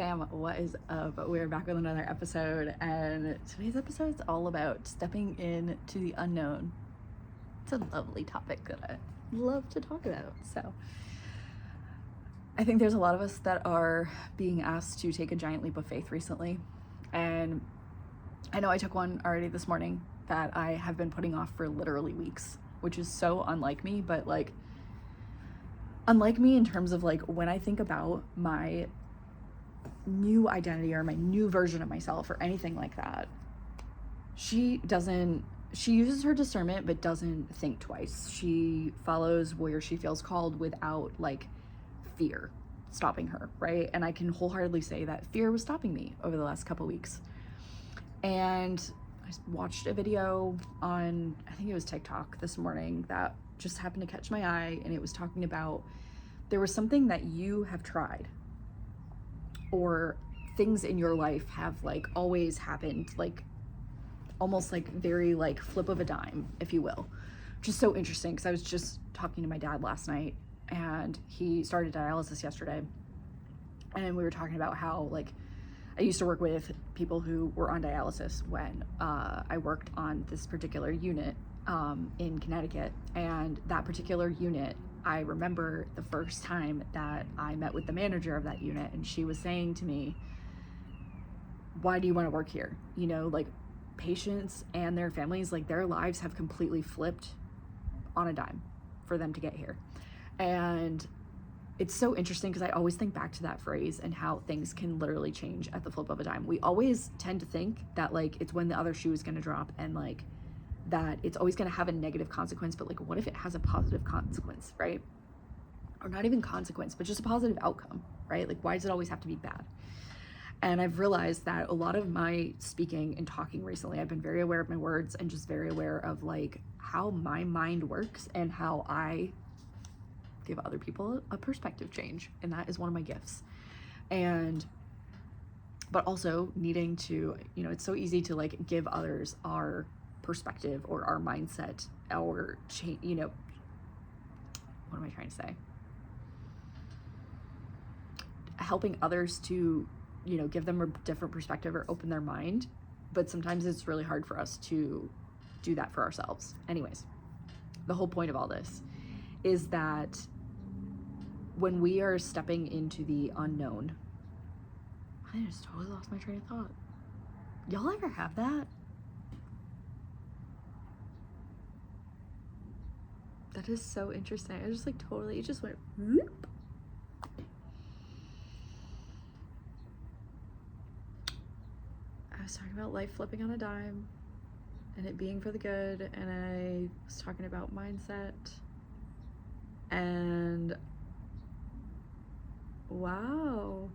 Fam, what is up? We're back with another episode, and today's episode is all about stepping into the unknown. It's a lovely topic that I love to talk about. So I think there's a lot of us that are being asked to take a giant leap of faith recently, and I know I took one already this morning that I have been putting off for literally weeks, which is so unlike me, but like unlike me in terms of like when I think about my new identity or my new version of myself or anything like that, she uses her discernment but doesn't think twice. She follows where she feels called without like fear stopping her, right? And I can wholeheartedly say that fear was stopping me over the last couple weeks. And I watched a video on, I think it was TikTok this morning, that just happened to catch my eye, and it was talking about there was something that you have tried or things in your life have like always happened, like almost like very like flip of a dime, if you will. Just so interesting, because I was just talking to my dad last night, and he started dialysis yesterday, and we were talking about how like I used to work with people who were on dialysis when I worked on this particular unit in Connecticut. And that particular unit, I remember the first time that I met with the manager of that unit, and she was saying to me, why do you want to work here? You know, like patients and their families, like their lives have completely flipped on a dime for them to get here. And it's so interesting because I always think back to that phrase and how things can literally change at the flip of a dime. We always tend to think that like it's when the other shoe is going to drop, and like that it's always going to have a negative consequence, but like what if it has a positive consequence, right? Or not even consequence, but just a positive outcome, right? Like why does it always have to be bad? And I've realized that a lot of my speaking and talking recently, I've been very aware of my words and just very aware of like how my mind works and how I give other people a perspective change. And that is one of my gifts. But also needing to, you know, it's so easy to like give others our perspective or our mindset or change, you know, what am I trying to say? Helping others to, you know, give them a different perspective or open their mind. But sometimes it's really hard for us to do that for ourselves. Anyways, the whole point of all this is that when we are stepping into the unknown, I just totally lost my train of thought. Y'all ever have that? That is so interesting. I just like totally, it just went whoop. I was talking about life flipping on a dime and it being for the good, and I was talking about mindset, and wow,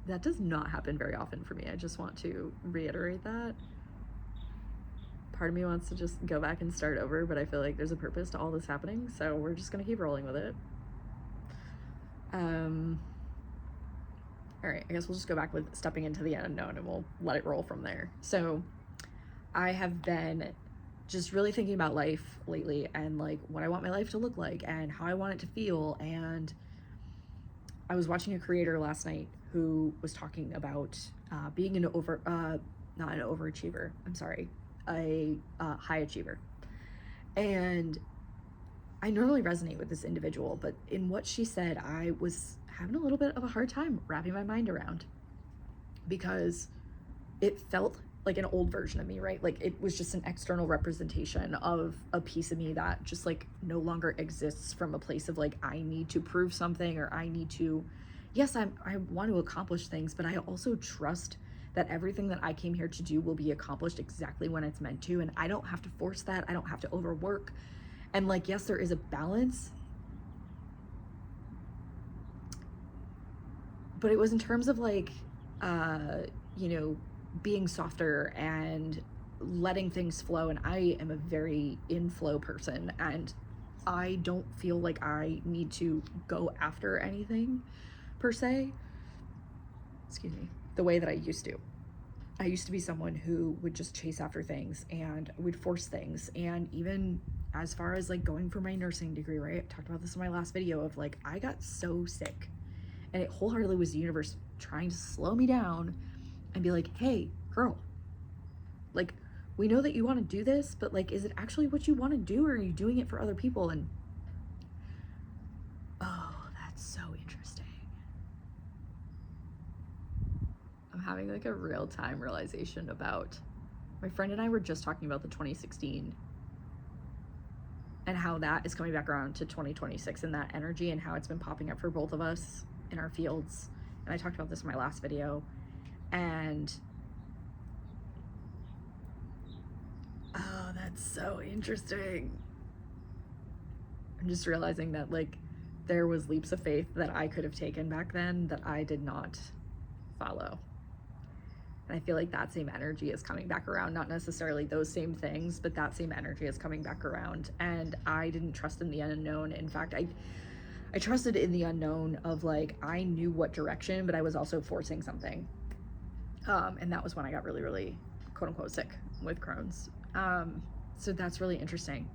that does not happen very often for me. I just want to reiterate that. Part of me wants to just go back and start over, but I feel like there's a purpose to all this happening, so we're just gonna keep rolling with it. All right, I guess we'll just go back with stepping into the unknown and we'll let it roll from there. So I have been just really thinking about life lately and like what I want my life to look like and how I want it to feel. And I was watching a creator last night who was talking about being not an overachiever, I'm sorry, a high achiever. And I normally resonate with this individual, but in what she said, I was having a little bit of a hard time wrapping my mind around, because it felt like an old version of me, right? Like it was just an external representation of a piece of me that just like no longer exists from a place of like, I need to prove something, or I need to, yes, I want to accomplish things, but I also trust that everything that I came here to do will be accomplished exactly when it's meant to. And I don't have to force that. I don't have to overwork. And like, yes, there is a balance, but it was in terms of like, you know, being softer and letting things flow. And I am a very inflow person, and I don't feel like I need to go after anything per se, excuse me, the way that I used to. I used to be someone who would just chase after things and would force things. And even as far as like going for my nursing degree, right? I talked about this in my last video of like, I got so sick, and it wholeheartedly was the universe trying to slow me down and be like, hey, girl, like, we know that you want to do this, but like, is it actually what you want to do, or are you doing it for other people? And oh, that's so interesting. I'm having like a real-time realization about, my friend and I were just talking about the 2016 and how that is coming back around to 2026, and that energy and how it's been popping up for both of us in our fields. And I talked about this in my last video, and oh, that's so interesting. I'm just realizing that like there was leaps of faith that I could have taken back then that I did not follow. And I feel like that same energy is coming back around, not necessarily those same things, but that same energy is coming back around. And I didn't trust in the unknown. In fact, I trusted in the unknown of like, I knew what direction, but I was also forcing something. And that was when I got really, really quote unquote sick with Crohn's. So that's really interesting.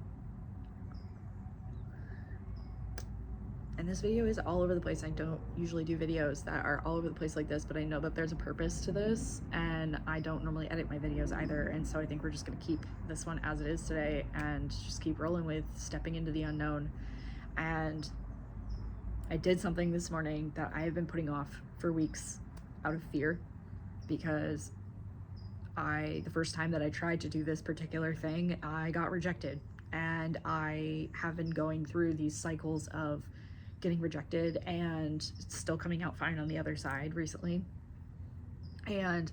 And this video is all over the place. I don't usually do videos that are all over the place like this, but I know that there's a purpose to this, and I don't normally edit my videos either. And so I think we're just gonna keep this one as it is today and just keep rolling with stepping into the unknown. And I did something this morning that I have been putting off for weeks out of fear, because the first time that I tried to do this particular thing, I got rejected. And I have been going through these cycles of getting rejected and still coming out fine on the other side recently. And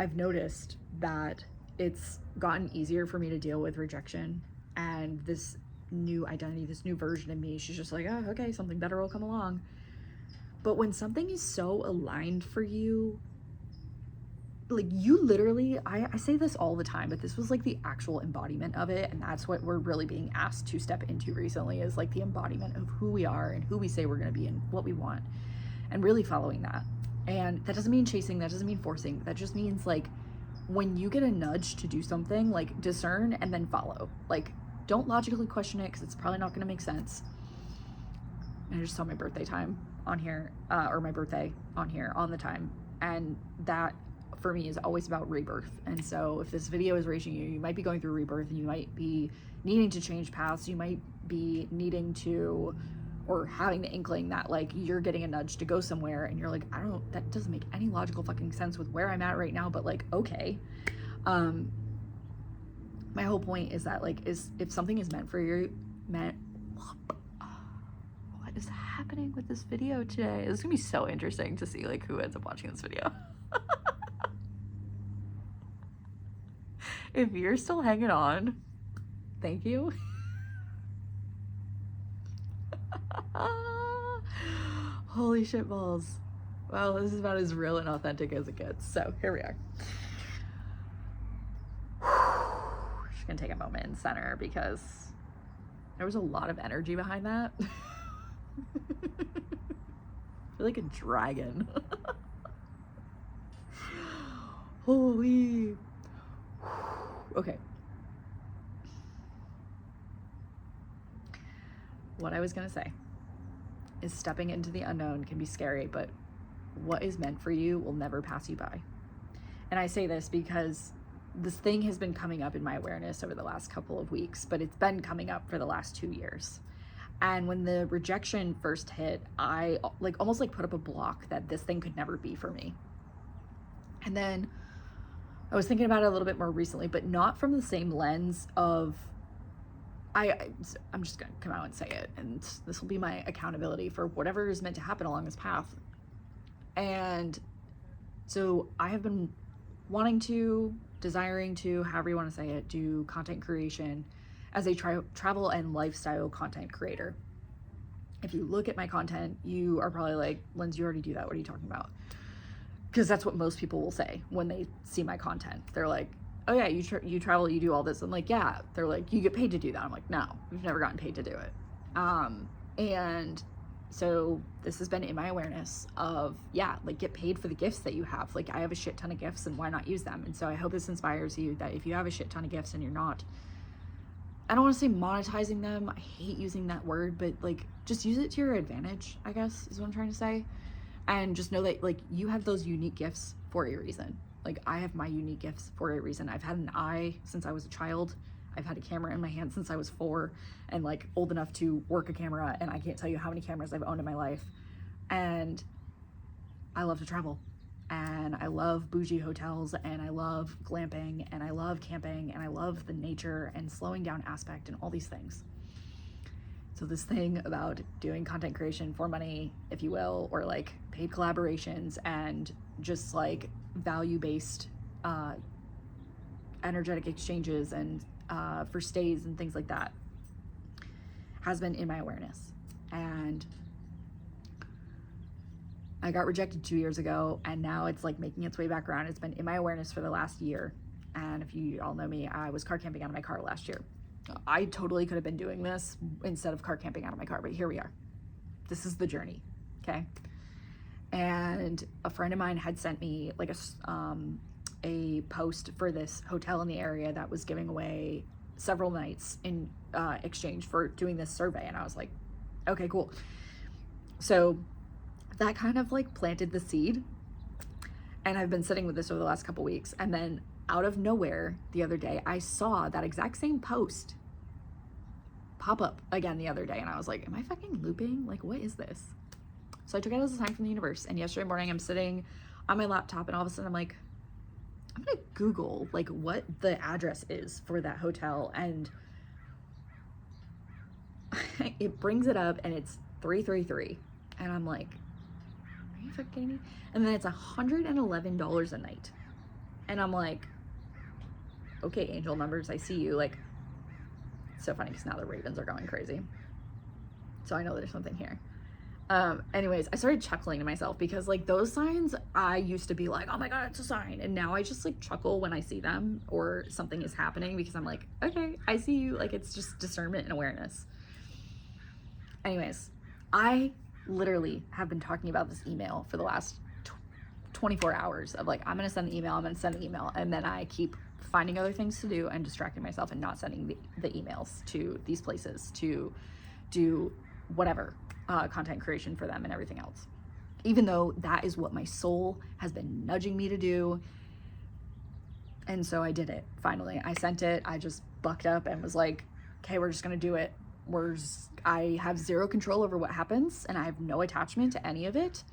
I've noticed that it's gotten easier for me to deal with rejection, and this new identity, this new version of me, she's just like, oh, okay, something better will come along. But when something is so aligned for you, like you literally, I say this all the time, but this was like the actual embodiment of it. And that's what we're really being asked to step into recently, is like the embodiment of who we are and who we say we're going to be and what we want, and really following that. And that doesn't mean chasing, that doesn't mean forcing, that just means like when you get a nudge to do something, like discern and then follow. Like don't logically question it, because it's probably not going to make sense. And I just saw my birthday time on here, or my birthday on here on the time, and that for me is always about rebirth. And so if this video is reaching you, you might be going through rebirth, and you might be needing to change paths. You might be needing to, or having the inkling that like you're getting a nudge to go somewhere, and you're like, that doesn't make any logical fucking sense with where I'm at right now, but like, okay. My whole point is that like, if something is meant for you, what is happening with this video today? This is gonna be so interesting to see like who ends up watching this video. If you're still hanging on, thank you. Holy shit balls. Well, this is about as real and authentic as it gets. So here we are. Just gonna take a moment in center, because there was a lot of energy behind that. I feel like a dragon. Holy. Okay. What I was gonna say is stepping into the unknown can be scary, but what is meant for you will never pass you by. And I say this because this thing has been coming up in my awareness over the last couple of weeks, but it's been coming up for the last 2 years. And when the rejection first hit, I like almost like put up a block that this thing could never be for me. And then I was thinking about it a little bit more recently, but not from the same lens of, I'm just gonna come out and say it, and this will be my accountability for whatever is meant to happen along this path. And so I have been wanting to, desiring to, however you want to say it, do content creation as a travel and lifestyle content creator. If you look at my content, you are probably like, Lindsay, you already do that. What are you talking about? Because that's what most people will say when they see my content. They're like, oh yeah, you travel, you do all this. I'm like, yeah. They're like, you get paid to do that. I'm like, no, we've never gotten paid to do it. And so this has been in my awareness of, yeah, like get paid for the gifts that you have. Like I have a shit ton of gifts, and why not use them? And so I hope this inspires you that if you have a shit ton of gifts and you're not, I don't want to say monetizing them, I hate using that word, but like just use it to your advantage, I guess is what I'm trying to say. And just know that like you have those unique gifts for a reason. Like I have my unique gifts for a reason. I've had an eye since I was a child. I've had a camera in my hand since I was 4 and like old enough to work a camera, and I can't tell you how many cameras I've owned in my life. And I love to travel, and I love bougie hotels, and I love glamping, and I love camping, and I love the nature and slowing down aspect and all these things. So this thing about doing content creation for money, if you will, or like paid collaborations and just like value-based energetic exchanges and for stays and things like that has been in my awareness. And I got rejected 2 years ago, and now it's like making its way back around. It's been in my awareness for the last year. And if you all know me, I was car camping out of my car last year. I totally could have been doing this instead of car camping out of my car, but here we are. This is the journey, okay? And a friend of mine had sent me like a post for this hotel in the area that was giving away several nights in exchange for doing this survey. And I was like, okay, cool. So that kind of like planted the seed, and I've been sitting with this over the last couple weeks. And then out of nowhere the other day, I saw that exact same post pop up again the other day, and I was like, am I fucking looping? Like, what is this? So I took it as a sign from the universe, and yesterday morning I'm sitting on my laptop, and all of a sudden I'm like, I'm gonna Google like what the address is for that hotel, and it brings it up, and it's 333, and I'm like, are you fucking kidding me? And then it's $111 a night, and I'm like, okay, angel numbers, I see you. Like, it's so funny because now the ravens are going crazy, so I know there's something here. Anyways, I started chuckling to myself because like those signs, I used to be like, oh my god, it's a sign, and now I just like chuckle when I see them or something is happening, because I'm like, okay, I see you. Like, it's just discernment and awareness. Anyways, I literally have been talking about this email for the last 24 hours of like, I'm gonna send the email, and then I keep finding other things to do and distracting myself and not sending the emails to these places to do whatever content creation for them and everything else, even though that is what my soul has been nudging me to do. And so I did it. Finally, I sent it. I just bucked up and was like, okay, we're just gonna do it. I have zero control over what happens, and I have no attachment to any of it.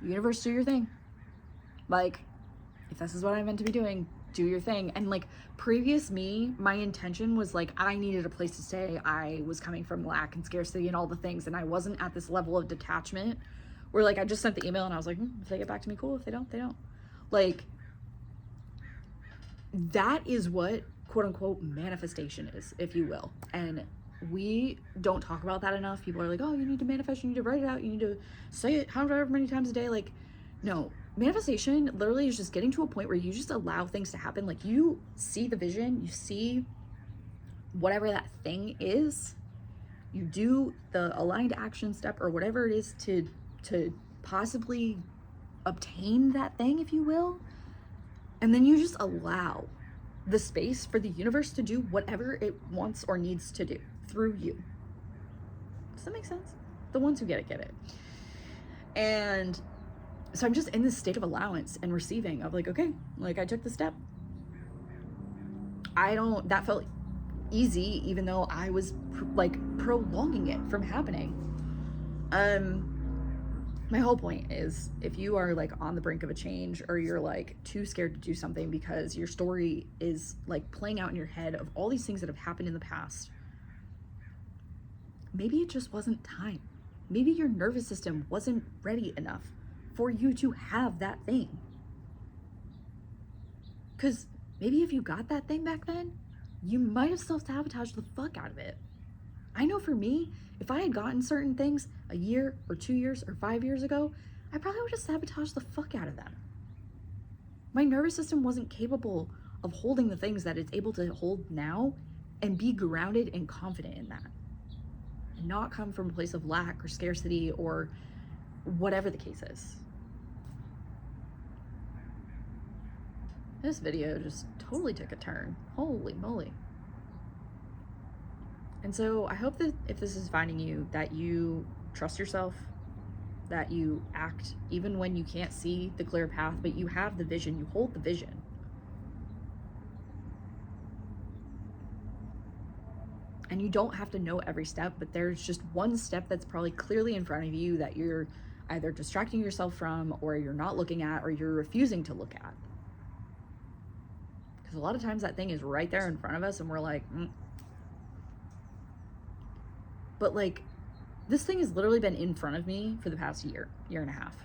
Universe, do your thing. Like, if this is what I'm meant to be doing, do your thing. And like previous me, my intention was like, I needed a place to stay. I was coming from lack and scarcity and all the things, and I wasn't at this level of detachment where like I just sent the email and I was like, if they get back to me, cool. If they don't, they don't. Like, that is what quote unquote manifestation is, if you will. And we don't talk about that enough. People are like, oh, you need to manifest, you need to write it out, you need to say it however many times a day. Like, no, manifestation literally is just getting to a point where you just allow things to happen. Like, you see the vision, you see whatever that thing is, you do the aligned action step or whatever it is to possibly obtain that thing, if you will, and then you just allow the space for the universe to do whatever it wants or needs to do through you. Does that make sense? The ones who get it. And so I'm just in this state of allowance and receiving of like, okay, like I took the step. That felt easy, even though I was prolonging it from happening. My whole point is, if you are like on the brink of a change, or you're like too scared to do something because your story is like playing out in your head of all these things that have happened in the past, maybe it just wasn't time. Maybe your nervous system wasn't ready enough for you to have that thing. Because maybe if you got that thing back then, you might have self-sabotaged the fuck out of it. I know for me, if I had gotten certain things a year or 2 years or 5 years ago, I probably would have sabotaged the fuck out of them. My nervous system wasn't capable of holding the things that it's able to hold now and be grounded and confident in that. And not come from a place of lack or scarcity or whatever the case is. This video just totally took a turn. Holy moly. And so I hope that if this is finding you, that you trust yourself, that you act even when you can't see the clear path, but you have the vision, you hold the vision. And you don't have to know every step, but there's just one step that's probably clearly in front of you that you're either distracting yourself from, or you're not looking at, or you're refusing to look at. Because a lot of times that thing is right there in front of us and we're like, But like, this thing has literally been in front of me for the past year and a half.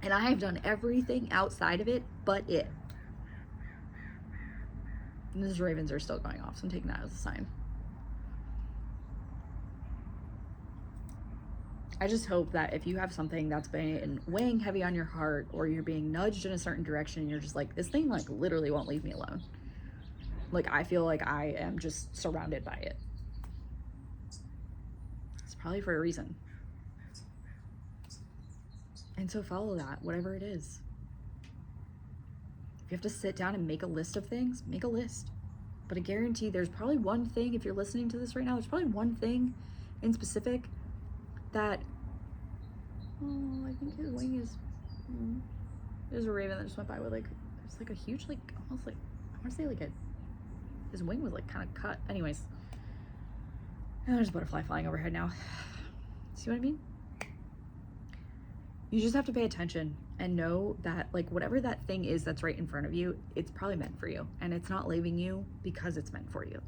And I have done everything outside of it but it. And these ravens are still going off, so I'm taking that as a sign. I just hope that if you have something that's been weighing heavy on your heart, or you're being nudged in a certain direction and you're just like, this thing like literally won't leave me alone. Like, I feel like I am just surrounded by it. It's probably for a reason. And so follow that, whatever it is. If you have to sit down and make a list of things, make a list. But I guarantee there's probably one thing, if you're listening to this right now, there's probably one thing in specific that, I think his wing is, there's a raven that just went by with like, there's like a huge, like, almost like, I want to say like his wing was like kind of cut. Anyways, and there's a butterfly flying overhead now. See what I mean? You just have to pay attention and know that like whatever that thing is that's right in front of you, it's probably meant for you, and it's not leaving you because it's meant for you.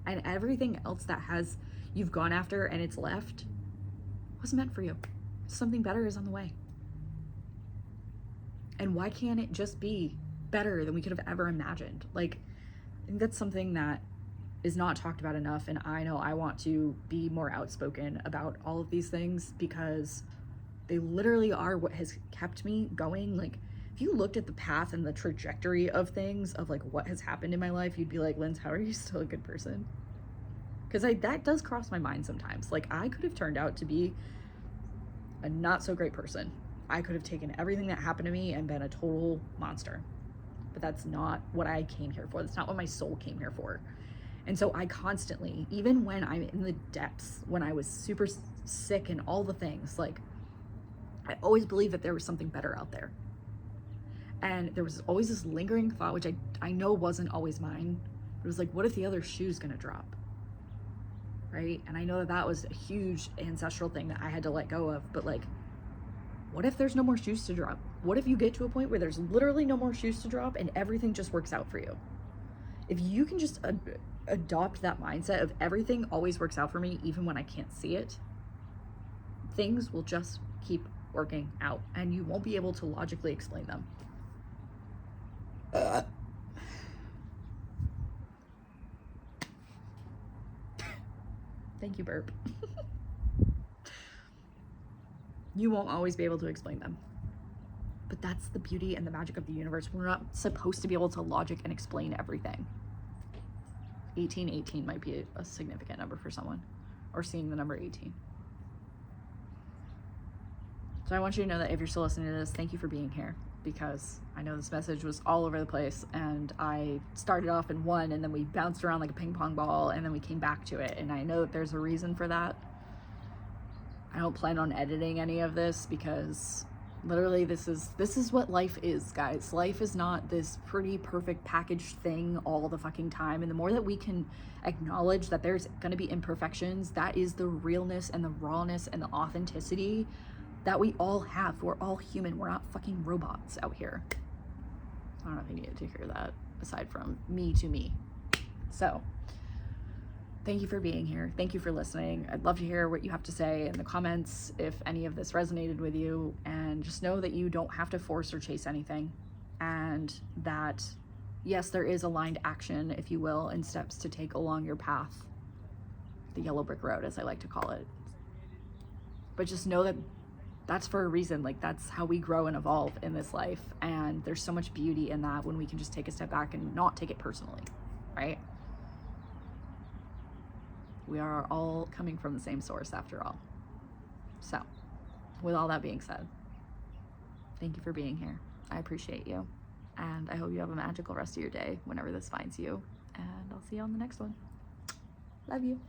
And everything else that you've gone after and it's left wasn't meant for you. Something better is on the way. And why can't it just be better than we could have ever imagined? Like, I think that's something that is not talked about enough, and I know I want to be more outspoken about all of these things because they literally are what has kept me going. Like, if you looked at the path and the trajectory of things, of like what has happened in my life, you'd be like, Linz, how are you still a good person? Because that does cross my mind sometimes. Like, I could have turned out to be a not so great person. I could have taken everything that happened to me and been a total monster. But that's not what I came here for. That's not what my soul came here for. And so I constantly, even when I'm in the depths, when I was super sick and all the things, like, I always believed that there was something better out there. And there was always this lingering thought, which I know wasn't always mine. But it was like, what if the other shoe's gonna drop? Right? And I know that was a huge ancestral thing that I had to let go of, but like, what if there's no more shoes to drop? What if you get to a point where there's literally no more shoes to drop and everything just works out for you? If you can just adopt that mindset of everything always works out for me, even when I can't see it, things will just keep working out and you won't be able to logically explain them. Thank you, burp. You won't always be able to explain them. But that's the beauty and the magic of the universe. We're not supposed to be able to logic and explain everything. 1818 might be a significant number for someone, or seeing the number 18. So I want you to know that if you're still listening to this, thank you for being here, because I know this message was all over the place and I started off in one and then we bounced around like a ping pong ball and then we came back to it. And I know that there's a reason for that. I don't plan on editing any of this because literally this is what life is, guys. Life is not this pretty perfect packaged thing all the fucking time. And the more that we can acknowledge that there's going to be imperfections, that is the realness and the rawness and the authenticity that we all have. We're all human. We're not fucking robots out here. I don't know if you needed to hear that aside from me to me. So thank you for being here. Thank you for listening. I'd love to hear what you have to say in the comments if any of this resonated with you, and just know that you don't have to force or chase anything, and that yes, there is aligned action, if you will, and steps to take along your path, the yellow brick road as I like to call it. But just know that that's for a reason. Like, that's how we grow and evolve in this life, and there's so much beauty in that when we can just take a step back and not take it personally, right? We are all coming from the same source after all. So, with all that being said, thank you for being here. I appreciate you, and I hope you have a magical rest of your day whenever this finds you, and I'll see you on the next one. Love you.